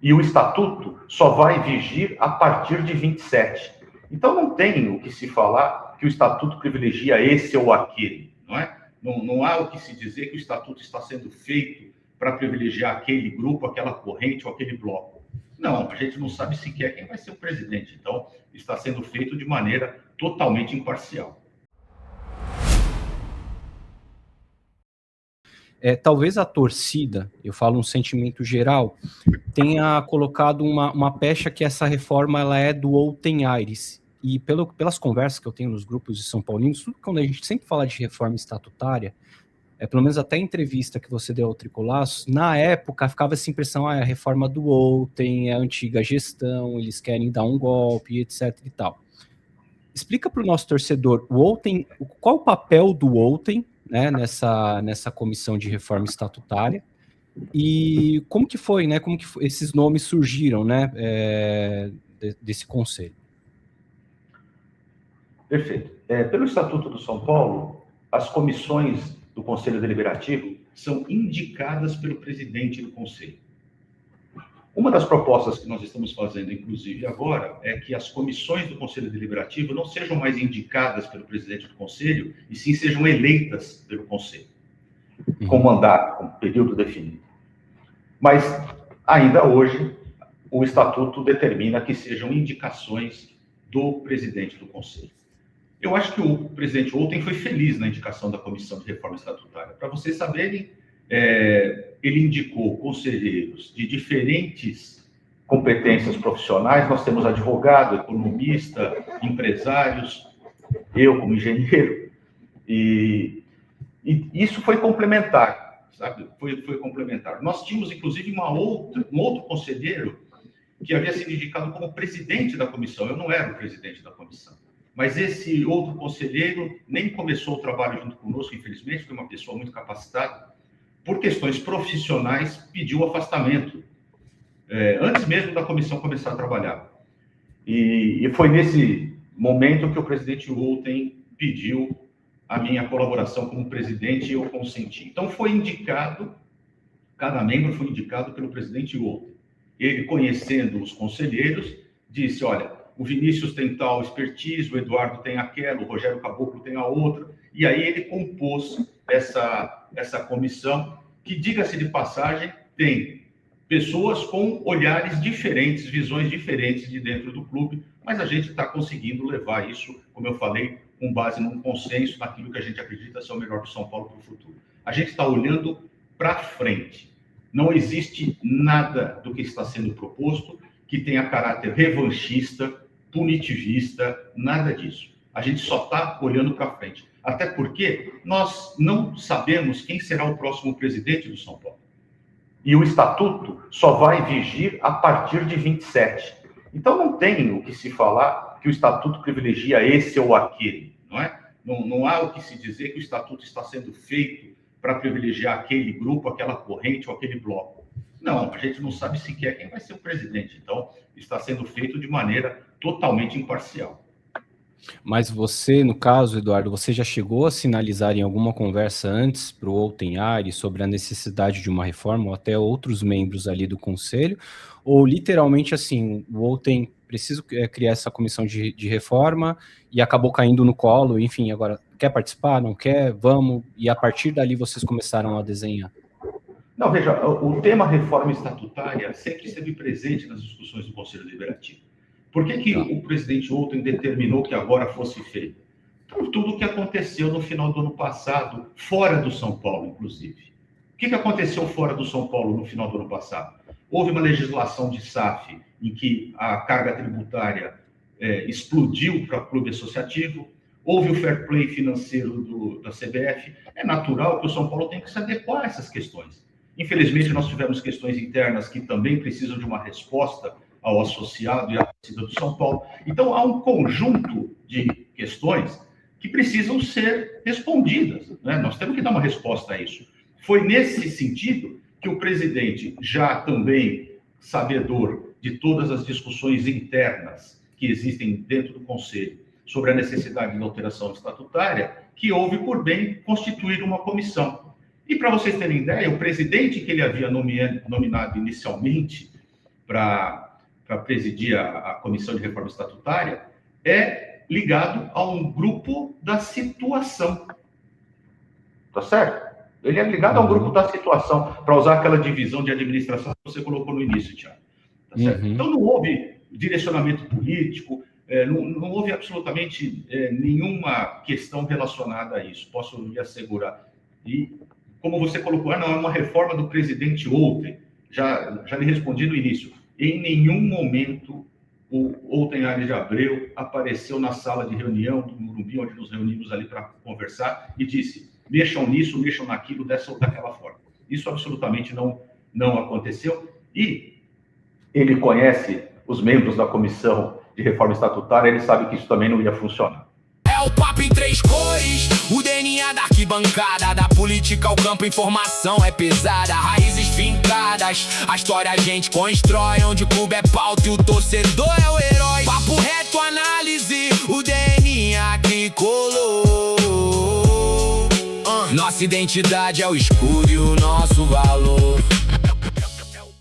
E o estatuto só vai vigir a partir de 27. Então não tem o que se falar que o estatuto privilegia esse ou aquele, não é? Não há o que se dizer que o estatuto está sendo feito para privilegiar aquele grupo, aquela corrente ou aquele bloco. Não, a gente não sabe sequer quem vai ser o presidente. Então, está sendo feito de maneira totalmente imparcial. Talvez a torcida, eu falo um sentimento geral, tenha colocado uma pecha que essa reforma ela é do Outem Aires. E pelas conversas que eu tenho nos grupos de São Paulinos, tudo quando a gente sempre fala de reforma estatutária, pelo menos até a entrevista que você deu ao Tricolaço, na época ficava essa impressão, a reforma do Outem, a antiga gestão, eles querem dar um golpe, etc e tal. Explica para o nosso torcedor, qual o papel do Outem, né, nessa comissão de reforma estatutária, e como que foi, né? Como que esses nomes surgiram, né? Desse conselho? Perfeito. Pelo Estatuto do São Paulo, as comissões do Conselho Deliberativo são indicadas pelo presidente do Conselho. Uma das propostas que nós estamos fazendo, inclusive agora, é que as comissões do Conselho Deliberativo não sejam mais indicadas pelo presidente do Conselho, e sim sejam eleitas pelo Conselho, com mandato, com período definido. Mas, ainda hoje, o Estatuto determina que sejam indicações do presidente do Conselho. Eu acho que o presidente Outem foi feliz na indicação da Comissão de Reforma Estatutária. Para vocês saberem, ele indicou conselheiros de diferentes competências profissionais. Nós temos advogado, economista, empresários, eu como engenheiro, e isso foi complementar, sabe? Foi complementar. Nós tínhamos, inclusive, um outro conselheiro que havia sido indicado como presidente da comissão. Eu não era o presidente da comissão. Mas esse outro conselheiro nem começou o trabalho junto conosco, infelizmente, foi uma pessoa muito capacitada. Por questões profissionais, pediu afastamento, antes mesmo da comissão começar a trabalhar. E foi nesse momento que o presidente Outem pediu a minha colaboração como presidente e eu consenti. Então, cada membro foi indicado pelo presidente Outem. Ele, conhecendo os conselheiros, disse, olha, o Vinícius tem tal expertise, o Eduardo tem aquela, o Rogério Caboclo tem a outra, e aí ele compôs essa comissão, que, diga-se de passagem, tem pessoas com olhares diferentes, visões diferentes de dentro do clube, mas a gente está conseguindo levar isso, como eu falei, com base num consenso, naquilo que a gente acredita ser o melhor do São Paulo para o futuro. A gente está olhando para frente. Não existe nada do que está sendo proposto que tenha caráter revanchista, punitivista, nada disso. A gente só está olhando para frente. Até porque nós não sabemos quem será o próximo presidente do São Paulo. E o Estatuto só vai vigir a partir de 27. Então não tem o que se falar que o Estatuto privilegia esse ou aquele, não é? Não há o que se dizer que o Estatuto está sendo feito para privilegiar aquele grupo, aquela corrente ou aquele bloco. Não, a gente não sabe sequer quem vai ser o presidente. Então, está sendo feito de maneira totalmente imparcial. Mas você, no caso, Eduardo, você já chegou a sinalizar em alguma conversa antes para o Outem Aires sobre a necessidade de uma reforma, ou até outros membros ali do conselho? Ou literalmente assim, o Outem precisa criar essa comissão de reforma e acabou caindo no colo, enfim, agora quer participar, não quer, vamos, e a partir dali vocês começaram a desenhar? Não, veja, o tema reforma estatutária sempre esteve presente nas discussões do Conselho Deliberativo. Por que o presidente Outem determinou que agora fosse feito? Por tudo o que aconteceu no final do ano passado, fora do São Paulo, inclusive. O que aconteceu fora do São Paulo no final do ano passado? Houve uma legislação de SAF em que a carga tributária explodiu para o clube associativo, houve o fair play financeiro da CBF. É natural que o São Paulo tenha que se adequar a essas questões. Infelizmente, nós tivemos questões internas que também precisam de uma resposta ao associado e à torcida do São Paulo. Então, há um conjunto de questões que precisam ser respondidas, né? Nós temos que dar uma resposta a isso. Foi nesse sentido que o presidente, já também sabedor de todas as discussões internas que existem dentro do Conselho sobre a necessidade de alteração estatutária, que houve por bem constituir uma comissão. E, para vocês terem ideia, o presidente que ele havia nominado inicialmente para presidir a Comissão de Reforma Estatutária, é ligado a um grupo da situação. Tá certo? Ele é ligado a um grupo da situação, para usar aquela divisão de administração que você colocou no início, Thiago. Tá certo? Então não houve direcionamento político, não houve absolutamente nenhuma questão relacionada a isso, posso lhe assegurar. E, como você colocou, não, é uma reforma do presidente ontem, já lhe respondi no início, em nenhum momento o Outen Aires de Abreu apareceu na sala de reunião do Morumbi, onde nos reunimos ali para conversar, e disse, mexam nisso, mexam naquilo, dessa ou daquela forma. Isso absolutamente não aconteceu, e ele conhece os membros da Comissão de Reforma Estatutária, ele sabe que isso também não ia funcionar. É o papo em 3 cores, o DNA da arquibancada, da política ao campo, informação é pesada, raízes fincadas, a história a gente constrói, onde o clube é pauta e o torcedor é o herói. Papo reto, análise, o DNA que colou. Nossa identidade é o escudo e o nosso valor.